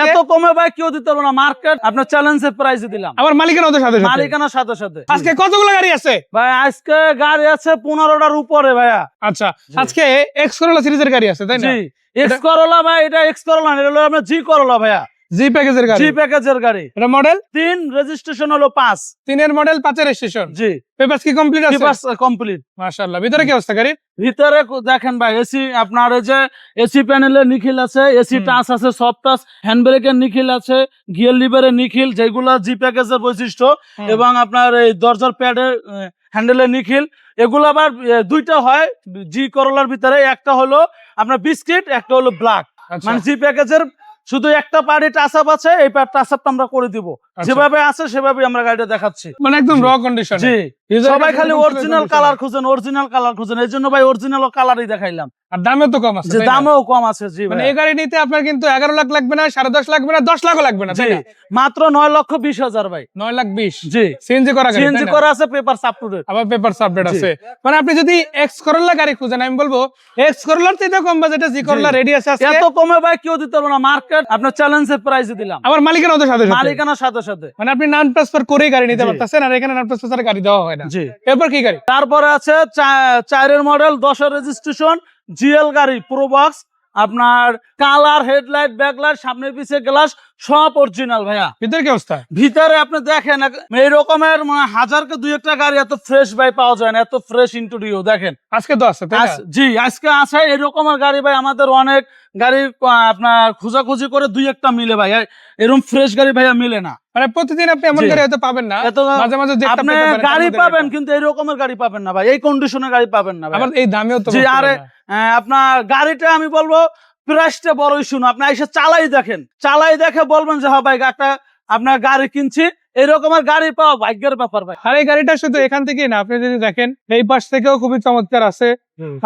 এত কমে ভাই কেউ দিতে পারবে না, মার্কেট আপনার চ্যালেঞ্জের প্রাইসে দিলাম আমার মালিকানার সাথে মালিকানার সাথে সাথে। আজকে কতগুলো গাড়ি আছে ভাই আজকে গাড়ি আছে 15টার উপরে ভাইয়া। আচ্ছা আজকে এক্স করোলা সিরিজের গাড়ি আছে তাই না? জি এক্স করোলা ভাই, এটা এক্স করোলা না, এটা হলো আপনার জি করোলা ভাইয়া, জি প্যাকেজের গাড়ি। জি প্যাকেজের গাড়ি। এটা মডেল 3, রেজিস্ট্রেশন হলো 5। 3 এর মডেল 5 এর রেজিস্ট্রেশন। জি পেপারস কি কমপ্লিট আছে? Papers complete. মাশাআল্লাহ। ভিতরে কি অবস্থা গাড়ির? ভিতরে দেখেন ভাই, এসি আপনার এই যে এসি প্যানেলের নিখিল আছে, এসি টাচ আছে, সফট টাচ, হ্যান্ড ব্রেকের নিখিল আছে, গিয়ার লিভারের নিখিল, যেগুলো জি প্যাকেজের বৈশিষ্ট্য, এবং আপনার এই দরজার প্যাডের হ্যান্ডেলের নিখিল। এগুলো আবার দুইটা হয় জি করোলার ভিতরে, একটা হলো আপনার বিস্কিট, একটা হলো ব্ল্যাক। মানে জি প্যাকেজের শুধু একটা পার্টি টাচ আপ আছে, এই টাচ আপটা আমরা করে দিব, যেভাবে আছে সেভাবে আমরা গাড়িটা দেখাচ্ছি, মানে একদম র কন্ডিশন। জি সবাই খালি অরিজিনাল কালার খুঁজেন, অরিজিনাল কালার খুঁজেন, এই জন্য ভাই অরিজিনাল কালারই দেখাইলাম। আর দামও তো কম আছে, যে দামও কম আছে। জি মানে এই গাড়ি নিতে আপনার কিন্তু 11 লাখ লাগবে না, 10.5 লাগবে না, 10 লাখও লাগবে না, তাই না? মাত্র 9,20,000 ভাই। 9,20,000। জি সিএনজি করা গাড়ি, সিএনজি করা আছে, পেপারস আপ টু ডেট, আবার পেপারস আপডেট আছে। মানে আপনি যদি এক্স করোলা গাড়ি খুঁজেন, আমি বলবো এক্স করোলার থেকে কম বাজেটে জি করোলা রেডি আছে আজকে। এত কমে ভাই কেউ দিতে পারবে না, মার্কেট আপনার চ্যালেঞ্জের প্রাইসে দিলাম আমার মালিকানার সাথে মালিকানার সাথে সাথে। মানে আপনি নন ট্রান্সফার করেই গাড়ি নিতে পারতেছেন, আর এখানে নন ট্রান্সফার গাড়ি দেওয়া হয় না। জি এরপর কি গাড়ি? তারপরে আছে 4 এর মডেল, 10 এর রেজিস্ট্রেশন, জিএল গাড়ি, প্রো বক্স, আপনার কালার, হেডলাইট, ব্যাকলাইট, সামনে পিছে গ্লাস সব অরিজিনাল ভাইয়া। ভিতরে কি অবস্থা? ভিতরে আপনি দেখেন এই রকমের মানে হাজারকে 2-1টা গাড়ি এত ফ্রেশ ভাই পাওয়া যায় না, এত ফ্রেশ ইন্টেরিয়র দেখেন। আজকে তো আছে তাই না? জি আজকে আছে এই রকমের গাড়ি ভাই, আমাদের অনেক গাড়ি আপনার খোঁজাখুঁজি করে 2-1টা মিলে ভাই, এরকম ফ্রেশ গাড়ি ভাইয়া মিলে না। মানে প্রতিদিন আপনি এমন গাড়ি হয়তো পাবেন না, মাঝে মাঝে আপনি গাড়ি পাবেন, কিন্তু এই রকমের গাড়ি পাবেন না ভাই, এই কন্ডিশনের গাড়ি পাবেন না ভাই, আবার এই দামেও তো। জি আরে আপনার গাড়িটা আমি বলবো প্রাইসটা বড় ইস্যু না, আপনি এসে চালাই দেখেন, চালাই দেখে বলবেন যে হ্যাঁ ভাই একটা আপনার গাড়ি কিনছি, এরকমের গাড়ি পাওয়া ভাগ্যের ব্যাপার ভাই। আর এই গাড়িটা শুধু এখান থেকেই না, আপনি যদি দেখেন এই পাশ থেকেও খুবই চমৎকার আছে,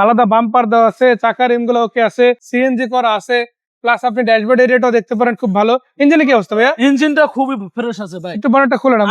আলাদা বাম্পার দেওয়া আছে, চাকা রিম গুলো ওকে আছে, সিএনজি করা আছে, প্লাস আপনি ড্যাশবোর্ড এরিয়াটাও দেখতে পারেন খুব ভালো। ইঞ্জিনে কি অবস্থা ভাইয়া? ইঞ্জিনটা খুবই ফ্রেশ আছে ভাই, একটু বড়টা খুলে না।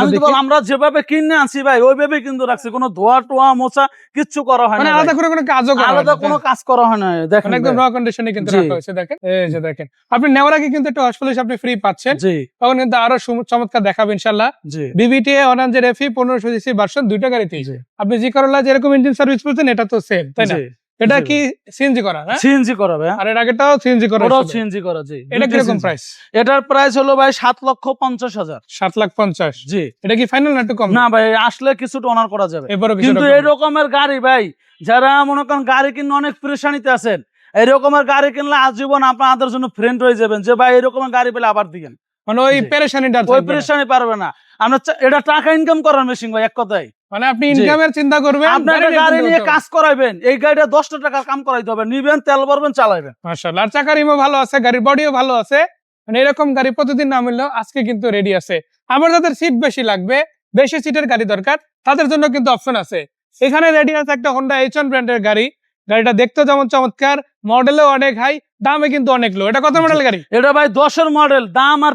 আমরা যেভাবে কিনে আনছি ভাই ওইভাবে কিন্তু রাখছি, কোনো ধোয়া টোয়া মোছা কিচ্ছু করা হয় না, মানে আলাদা করে কোনো কাজও করা হয় না, আলাদা কোনো কাজ করা হয় না। দেখেন একদম র কন্ডিশনে কিন্তু রাখা হয়েছে। দেখেন এই যে দেখেন, আপনি নেওয়ার আগে কিন্তু একটা হসপিটাল আপনি ফ্রি পাচ্ছেন, জি তখন কিন্তু আরো চমৎকার দেখাবে ইনশাআল্লাহ। জি বিবিটি অনাঞ্জের এফি 1500 সিসি ভার্সন, দুইটা গাড়িতে আপনি জি করলা যেরকম ইঞ্জিন সার্ভিস পেয়েছেন এটা তো সেম তাই না? এটা কি সিএনজি করা না? সিএনজি করা ভাই, আর এর আগেটাও সিএনজি করা। ওটাও সিএনজি করা। জি এটা কি রকম প্রাইস? এটার প্রাইস হলো ভাই 7,50,000। 7,50,000। জি এটা কি ফাইনাল না একটু কম? না ভাই, আসলে কিছুটা অনার করা যাবে, এবারও কিন্তু এই রকমের গাড়ি ভাই যারা মনে করেন গাড়ি কিনে অনেক পেরেশানিতে আছেন, এই রকমের গাড়ি কিনলে আজীবন আপনাদের জন্য ফ্রেন্ড হয়ে যাবেন, যে ভাই এই রকমের গাড়ি পেলে আবার দিবেন, মানে ওই পেরেশানিটা ওই পেরেশানি পারবে না। আমরা এটা টাকা ইনকাম করার মেশিন ভাই, এক কথায়। মানে আপনি ইনকামের চিন্তা করবেন, আপনার গাড়ি নিয়ে কাজ করাইবেন, এই গাড়িটা 10টা টাকার কাম করাইতে হবে, নিবেন, তেল ভরবেন, চালাইবেন। মাশাআল্লাহ। আর চাকা রিমও ভালো আছে, গাড়ির বডিও ভালো আছে, মানে এরকম গাড়ি প্রতিদিন না মিললেও আজকে কিন্তু রেডি আছে। আবার যাদের সিট বেশি লাগবে, বেশি সিটের গাড়ি দরকার, তাদের জন্য কিন্তু অপশন আছে। এখানে রেডি আছে একটা হোন্ডা H1 ব্র্যান্ডের গাড়ি। গাড়িটা দেখতে যেমন চমৎকার, মডেলও অনেক হাই, দামে কিন্তু অনেক লো। এটা কত মডেল গাড়ি? এটা ভাই 10 এর মডেল, দাম আর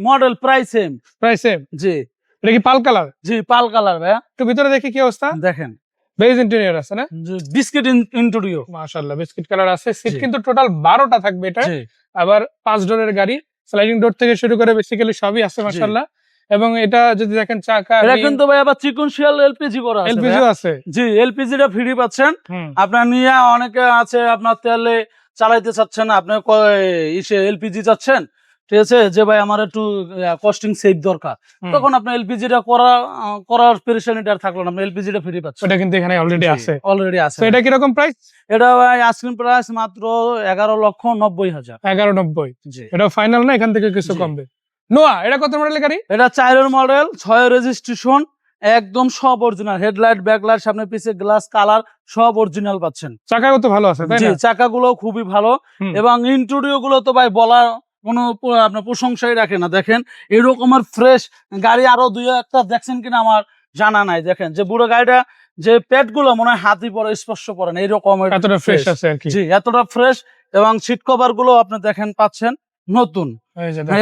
model price same. Price same. জি এটা কি পাল কালার? জি পাল কালার ভাই। একটু ভিতরে দেখি কি অবস্থা। দেখেন বেজ ইন্টেরিয়র আছে না? বিস্কিট ইন্টেরিয়র, মাশাআল্লাহ। বিস্কিট কালার আছে, সিট কিন্তু টোটাল 12টা থাকবে এটা। আবার 5 ডোরের গাড়ি, স্লাইডিং ডোর থেকে শুরু করে বেসিক্যালি সবই আছে মাশাআল্লাহ। এবং এটা যদি দেখেন চাকা, এটা কিন্তু ভাই আবার চিকনশিয়াল এলপিজি করা আছে, এলপিজি আছে। জি এলপিজিটা ফ্রি পাচ্ছেন আপনার নিয়ে। অনেকে আছে আপনার তেলে চালাইতে চাচ্ছেন, আপনি এলপিজি চাচ্ছেন, ঠিক আছে, যে ভাই আমার একটু কস্টিং সেভ দরকার, তখন আপনি এলপিজিটা করার পেরেশানিটা থাকলো না, আপনি এলপিজিটা ফ্রি পাচ্ছেন। এটা কিন্তু এখানে অলরেডি আছে, অলরেডি আছে। এটা কি রকম প্রাইস? এটা ভাই আস্কিং প্রাইস মাত্র 11,90,000। 11,90,000। জি এটা ফাইনাল না, এখান থেকে কিছু কমবে। নোয়া, এটা কত মডেলের গাড়ি? এটা 4 এর মডেল, 6 এর রেজিস্ট্রেশন, একদম সব অরিজিনাল, হেডলাইট, ব্যাকলাইট, সামনে পিছে গ্লাস, কালার সব অরিজিনাল পাচ্ছেন। চাকাও তো ভালো আছে তাই না? জি চাকাগুলো খুবই ভালো, এবং ইন্টেরিয়র গুলো তো ভাই বলার কোনো আপনার প্রশংসাই রাখে না। দেখেন এরকমের ফ্রেশ গাড়ি আরো 2-1টা দেখছেন কিনা আমার জানা নাই। দেখেন যে বুড়ো গাড়িটা যে পেট গুলো মনে হয় হাতি পরে স্পর্শ করেন, এইরকম এতটা ফ্রেশ আছে আর কি। জি এতটা ফ্রেশ, এবং সিট কভার গুলো আপনি দেখেন পাচ্ছেন নতুন,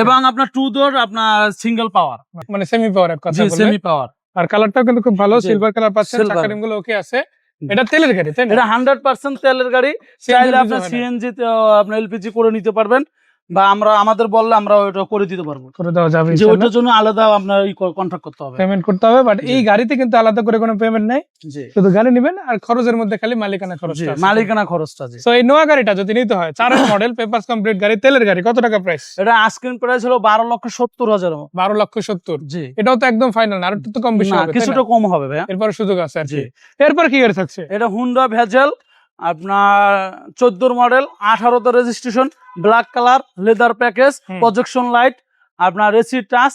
এবং আপনার 2 ডোর আপনার সিঙ্গেল পাওয়ার, মানে সেমি পাওয়ার এক কথা বললে। সেমি পাওয়ার। আর কালারটাও কিন্তু খুব ভালো, সিলভার কালার পাচ্ছেন, চাকা রিমগুলো ওকে আছে। এটা তেলের গাড়ি তাই না? এটা 100% তেলের গাড়ি, চাইলে আপনি সিএনজি তে আপনি এলপিজি করে নিতে পারবেন। বা আমরা আমাদের বললে আমরা ওটা করে দিতে পারবো, করে দেওয়া যাবে যে ওইটার জন্য আলাদা আপনার কন্ট্রাক্ট করতে হবে। পেমেন্ট করতে হবে, বাট জি। এই গাড়িতে কিন্তু আলাদা করে কোনো পেমেন্ট নাই, জি শুধু গাড়ি নেবেন আর খরচের মধ্যে খালি মালিকানা খরচ। জি, মালিকানা খরচটা। জি, তো এই নোয়া গাড়িটা যদি নিতে হয় 4 মডেল পেপারস কমপ্লিট গাড়ি, তেলের গাড়ি, কত টাকা প্রাইস? এটা আস্কিং প্রাইস হলো 12,70,000। 12,70,000। জি, এটাও তো একদম ফাইনাল, আর একটু তো কম বেশি না হবে, কিছুটা কম হবে ভাইয়া। এরপর সুযোগ আছে আর কি। জি। এরপর কি গাড়ি থাকছে? এটা হুন্ডা ভেজেল, আপনার 14 মডেল, 18তে registration, black colour, leather package, হুম। প্রজেকশন লাইট, আপনার এসি টাচ,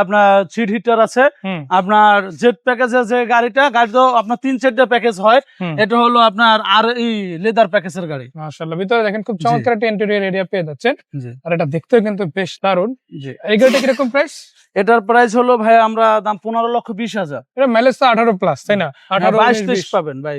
আপনার সিট হিটার আছে, হুম, আপনার জেট প্যাকেজের যে গাড়ি তো আপনার 3-4টা প্যাকেজ হয়, হুম। এটা হলো আপনার আর এই লেদার প্যাকেজের গাড়ি। মাশাআল্লাহ, ভিতরে দেখেন খুব চমৎকার একটা ইন্টেরিয়র এরিয়া পেয়ে যাচ্ছেন, জি আর এটা দেখতেও কিন্তু বেশ দারুণ। জি, এই গাড়িটা কিরকম প্রাইস? এটার প্রাইস হলো ভাই আমরা দাম 15,20,000। এটা মাইলেজ তো 18 প্লাস, তাই না? 18 22-23 পাবেন ভাই,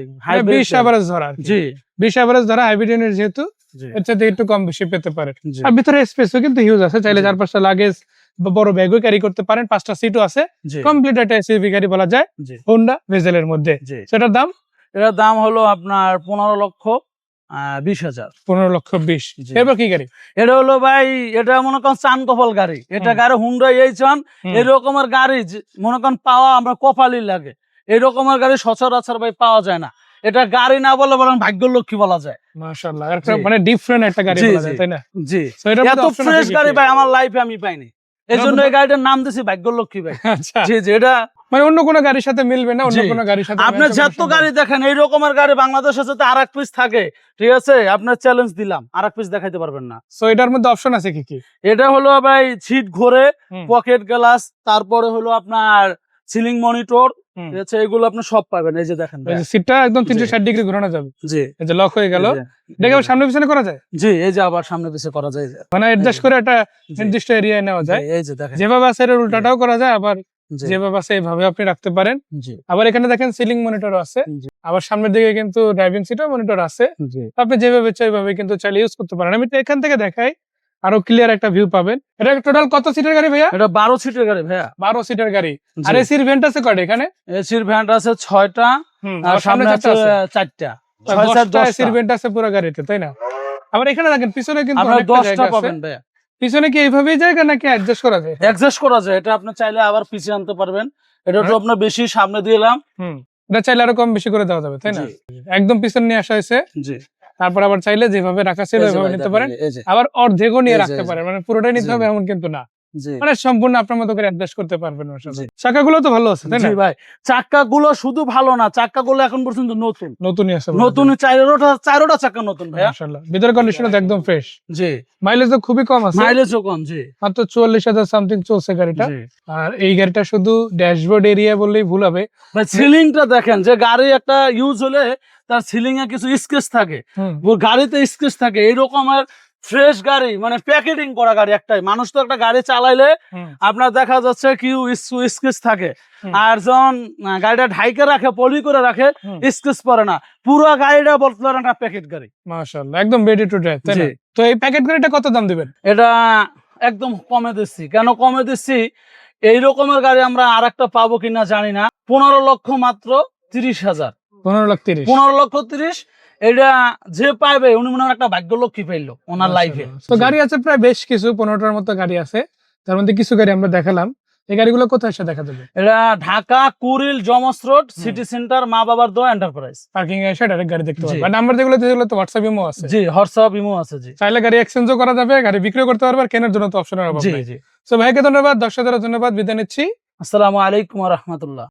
20 এভারেজ ধরা আর কি। জি 20 এভারেজ ধরা হাইব্রিড ইউনিট যেহেতু, জি এর চাইতে একটু কম বেশি পেতে পারে। জি আর ভিতরে স্পেসও কিন্তু হিউজ আছে, চাইলে জি। 4-5টা লাগেজ বা বড় ব্যাগও ক্যারি করতে পারেন, 5টা সিটও আছে, জি কমপ্লিট একটা এসইউভি গাড়ি বলা যায়, জি হোন্ডা ভেজেলের মধ্যে। জি। সেটার দাম এটার দাম হলো আপনার 15,20,000। 15,20,000। জি। এরপর কি গাড়ি? এটা হলো ভাই, এটা মনে করেন চান কপাল গাড়ি। এটা গাড়ি হুন্ডা এইচন, হুম। এরকমের গাড়ি মনে করেন পাওয়া আমরা কপালই লাগে। এরকমের গাড়ি সচরাচর ভাই পাওয়া যায় না। এটা গাড়ি না বলে বরং ভাগ্যলক্ষ্মী বলা যায়। মাশাআল্লাহ, জি। মানে ডিফারেন্ট একটা গাড়ি জি, বলা যায়, জি। তাই না? জি, So এটার মধ্যে এত option আছে ফ্রেশ কি গাড়ি কি? ভাই আমার লাইফে আমি পাইনি, এই জন্য এই গাড়িটার নাম দিছি ভাগ্যলক্ষ্মী ভাই। আচ্ছা, জি জি, এটা মানে অন্য কোনো গাড়ির সাথে মিলবে না, অন্য জি। কোনো গাড়ির সাথে আপনার যত গাড়ি দেখেন এই রকমের গাড়ি বাংলাদেশে যদি আর এক পিস থাকে, ঠিক আছে, আপনার চ্যালেঞ্জ দিলাম, আর এক পিস দেখাইতে পারবেন না। সো এটার মধ্যে অপশন আছে কি কি? এটা হলো ভাই সিট ঘোরে, হুম, পকেট গ্লাস, তারপরে হলো আপনার সিলিং মনিটর, হুম। ঠিক আছে, এগুলো আপনি সব পাবেন। এই যে দেখেন এই ভাই। যে সিটটা একদম জি। 360 ডিগ্রি ঘোরানো যাবে, জি এই যে লক হয়ে গেল, এই যে, দেখে আবার সামনে পিছনে করা যায়, জি এই যে আবার সামনে পিছে করা যায়, মানে অ্যাডজাস্ট করে একটা জি, নির্দিষ্ট এরিয়ায় নেওয়া যায়। এই যে দেখেন। যেভাবে আছে এর উল্টাটাও করা যায়, আবার জি যেভাবে আছে এইভাবে আপনি রাখতে পারেন। জি আবার এখানে দেখেন সিলিং মনিটরও আছে, জি আবার সামনের দিকে কিন্তু ড্রাইভিং সিটও মনিটর আছে। জি। আপনি যেভাবে চাই ওইভাবে কিন্তু চাইলে ইউজ করতে পারেন। আমি তো এখান থেকে দেখাই, আরো ক্লিয়ার একটা ভিউ পাবেন। এটা টোটাল কত সিটের গাড়ি ভাইয়া? এটা 12 সিটের গাড়ি ভাইয়া। 12 সিটের গাড়ি। আর জি। এসির ভেন্ট আছে কয়টা এখানে? এসির ভ্যান্ট আছে 6টা, আর আবার সামনে আছে চারটা আছে। 4টা, 10টা 6-4-10টা। এসির ভেন্ট আছে পুরো গাড়িতে, তাই না? আবার এখানে দেখেন পিছনে কিন্তু আপনার অনেকটা 10টা জায়গা আছে। পাবেন ভাইয়া। পিছনে কি এইভাবেই জায়গা নাকি অ্যাডজাস্ট করা যায়? অ্যাডজাস্ট করা যায়, এটা আপনি চাইলে আবার পিছিয়ে আনতে পারবেন। এটা তো হ্যাঁ। আপনার বেশি সামনে দিলাম। এটা চাইলে আরো কম বেশি করে দেওয়া যাবে, তাই না? জি একদম পিছনে নিয়ে আসা হয়েছে, জি। তারপর আবার চাইলে যেভাবে রাখা ছিল এই যে ওইভাবে ভাই নিতে দেখেন, পারেন। এই যে। আবার অর্ধেকও নিয়ে এই যে, রাখতে এই যে। পারেন, মানে পুরোটাই নিতে জি। হবে এমন কিন্তু না, জি মানে সম্পূর্ণ আপনার মতো করে অ্যাডজাস্ট করতে পারবেন ওর সাথে। জি। চাকাগুলো তো ভালো আছে, তাই না? জি ভাই, চাক্কাগুলো শুধু ভালো না, চাক্কাগুলো এখন পর্যন্ত নতুন নতুনই আছে, নতুন, চারোটা চাক্কা নতুন ভাইয়া। মাশাআল্লাহ। ভিতরে কন্ডিশন তো একদম ফ্রেশ, জি, মাইলেজ তো খুবই কম আছে, মাইলেজও কম। জি মাত্র 44,000 সামথিং চলছে গাড়িটা। জি আর এই গাড়িটা শুধু ড্যাশবোর্ড এরিয়া বললেই ভুল হবে। ভাই, সিলিংটা দেখেন, যে গাড়ি একটা ইউজ হলে তার সিলিং এ কিছু স্কেচ থাকে, ওর গাড়িতে স্কেচ থাকে, এইরকমের ফ্রেশ গাড়ি, মানে প্যাকেটিং করা গাড়ি একটাই। মানুষ তো একটা গাড়ি চালাইলে আপনার দেখা যাচ্ছে কি স্কেচ থাকে, আর যখন গাড়িটা ঢাইকে রাখে, পলি করে রাখে, স্কেচ পরে না। পুরো গাড়িটা বলতে পারেন একটা প্যাকেট গাড়ি। মাশাআল্লাহ, একদম রেডি টু ড্রাইভ, তাই না? জি। তো এই প্যাকেট গাড়িটা কত দাম দিবেন? এটা একদম কমে দিচ্ছি। কেন কমে দিচ্ছি? এই রকমের গাড়ি আমরা আর একটা পাবো কিনা জানি না। 15 লক্ষ মাত্র 30,000। 15,30,000। 15,30,000 এটা যে পাইবে উনি মনে হয় একটা ভাগ্যলক্ষ্মী পাইলো ওনার লাইফে। তো গাড়ি আছে প্রায় বেশ কিছু, 15টার মতো গাড়ি আছে, তার মধ্যে কিছু গাড়ি আমরা দেখালাম। এই গাড়িগুলো কোথায় এসে দেখা যাবে? এটা ঢাকা কুড়িল জমস রোড, সিটি সেন্টার, মা বাবার দোয়া এন্টারপ্রাইজ। পার্কিং এ এসে ডাইরেক্ট গাড়ি দেখতে জি। পারবেন। আর নাম্বার যেগুলো দিয়েছিল তো হোয়াটসঅ্যাপ ইমো আছে, জি হোয়াটসঅ্যাপ ইমো আছে। জি চাইলে গাড়ি এক্সচেঞ্জও করা যাবে, গাড়ি বিক্রি করতে পারবে, আর কেনার জন্য তো অপশনের অভাব জি নেই। জি। সো ভাইকে ধন্যবাদ, দর্শকদের ধন্যবাদ, বিদায় নিচ্ছি। আসসালামু আলাইকুম ওয়া রাহমাতুল্লাহ।